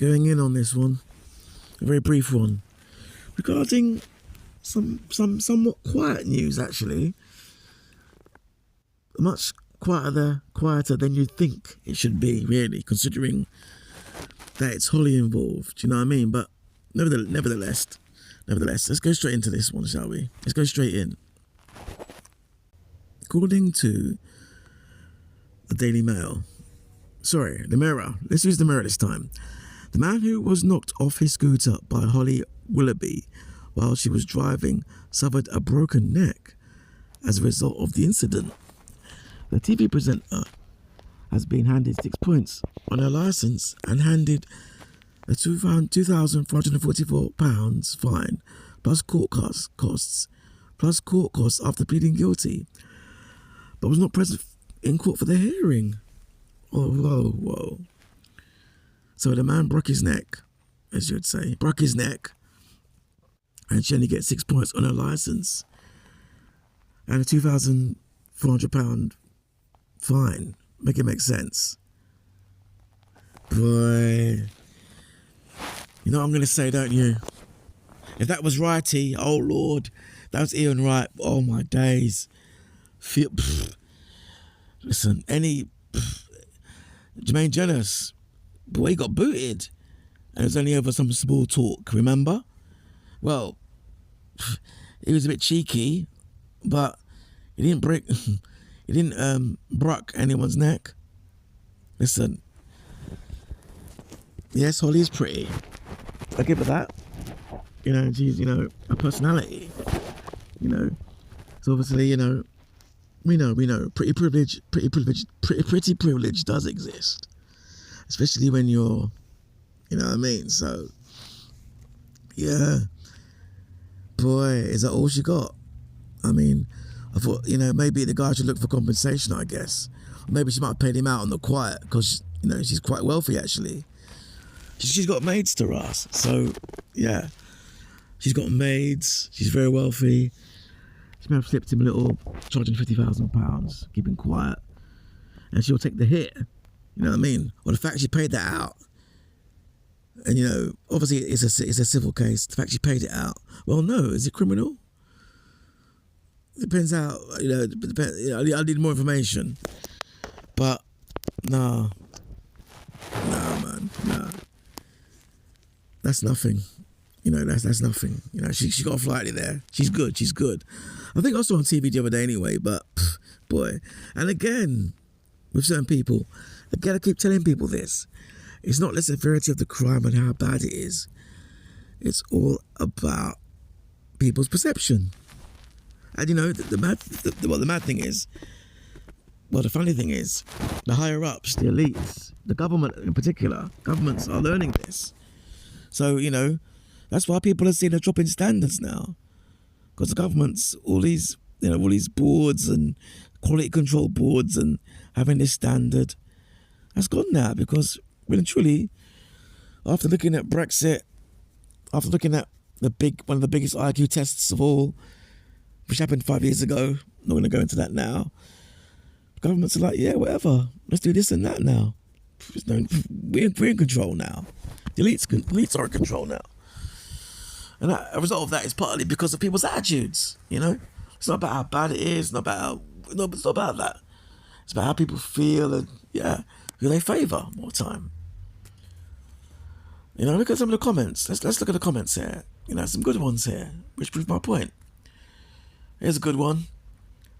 going in on this one, a very brief one, regarding some somewhat quiet news, actually. Much quieter than you'd think it should be, really, considering that it's Holly involved. Do you know what I mean? But nevertheless, let's go straight into this one, shall we? Let's go straight in. According to the Daily Mail, sorry, the Mirror. Let's use the Mirror this time. The man who was knocked off his scooter by Holly Willowby while she was driving suffered a broken neck as a result of the incident. The TV presenter has been handed 6 points on her licence and handed a £2,444 fine plus court costs after pleading guilty, but was not present in court for the hearing. Oh, whoa. So the man broke his neck, as you would say, and she only gets 6 points on her licence and a £2,400 fine. Make it make sense. Boy, you know what I'm going to say, don't you? If that was Righty, oh Lord, that was Ian Wright, oh my days. Listen, Jermaine Jealous, boy, he got booted. And it was only over some small talk, remember? Well, he was a bit cheeky, but he didn't break anyone's neck. Listen, yes, Holly is pretty. I give her that. You know, she's, a personality. So obviously, we know, pretty privilege does exist, especially when you're, you know what I mean. So, yeah, boy, is that all she got? I mean, I thought, maybe the guy should look for compensation, I guess. Or maybe she might have paid him out on the quiet because, she's quite wealthy, actually. She's got maids to us. So, yeah, she's got maids. She's very wealthy. She may have slipped him a little, charging £50,000, keeping quiet. And she'll take the hit. You know what I mean? Or the fact she paid that out. And, obviously it's a civil case. The fact she paid it out. Well, no, is it criminal? Depends how, I need more information. But, no, man. That's nothing. That's nothing. She got a flighty there. She's good. I think I saw on TV the other day anyway, but, boy. And again, with certain people, I keep telling people this. It's not the severity of the crime and how bad it is. It's all about people's perception. And the mad thing is, the funny thing is, the higher ups, the elites, the government in particular, governments are learning this. So, that's why people are seeing a drop in standards now. Because the government's, all these boards and quality control boards and having this standard, that's gone now because, really and truly, after looking at Brexit, after looking at one of the biggest IQ tests of all, which happened 5 years ago, I'm not going to go into that now. Governments are like, yeah, whatever, let's do this and that now. We're in control now. The elites are in control now. And a result of that is partly because of people's attitudes, It's not about how bad it is, it's not about that. It's about how people feel and, who they favour more time. Look at some of the comments. Let's look at the comments here. Some good ones here, which prove my point. Here's a good one.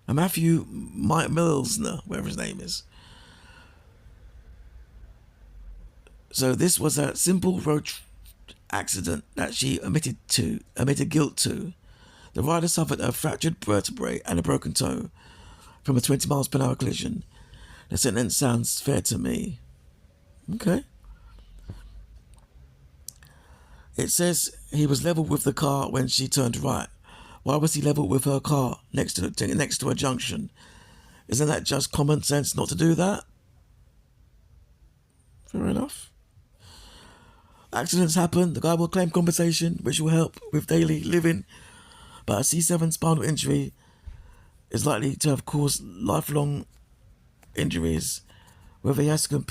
A Matthew Milsner, whatever his name is. So this was a simple road accident that she admitted guilt to. The rider suffered a fractured vertebrae and a broken toe from a 20 miles per hour collision. The sentence sounds fair to me. Okay. It says he was level with the car when she turned right. Why was he level with her car next to a junction? Isn't that just common sense not to do that? Fair enough. Accidents happen. The guy will claim compensation, which will help with daily living. But a C7 spinal injury is likely to have caused lifelong injuries, whether he has to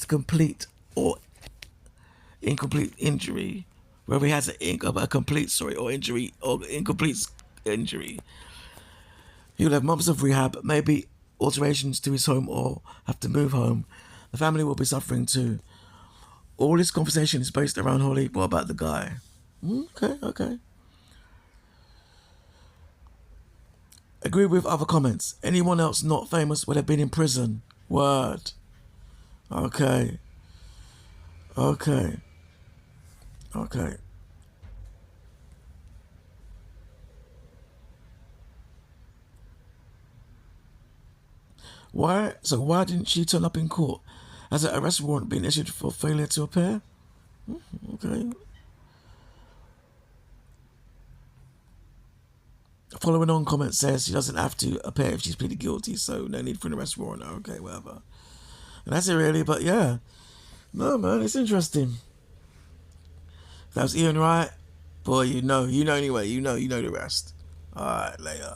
complete or incomplete injury, whether he has a complete or injury or incomplete injury. He'll have months of rehab, maybe alterations to his home or have to move home. The family will be suffering too. All this conversation is based around Holly. What about the guy? Okay. Agree with other comments. Anyone else not famous would have been in prison. Word. Okay. Why didn't she turn up in court? Has an arrest warrant been issued for failure to appear? Okay. Following on comment says she doesn't have to appear if she's pleaded guilty, so no need for an arrest warrant. Okay, whatever. And that's it really, but yeah. No man, it's interesting. If that was Ian Wright, boy, you know anyway, you know the rest. Alright, later.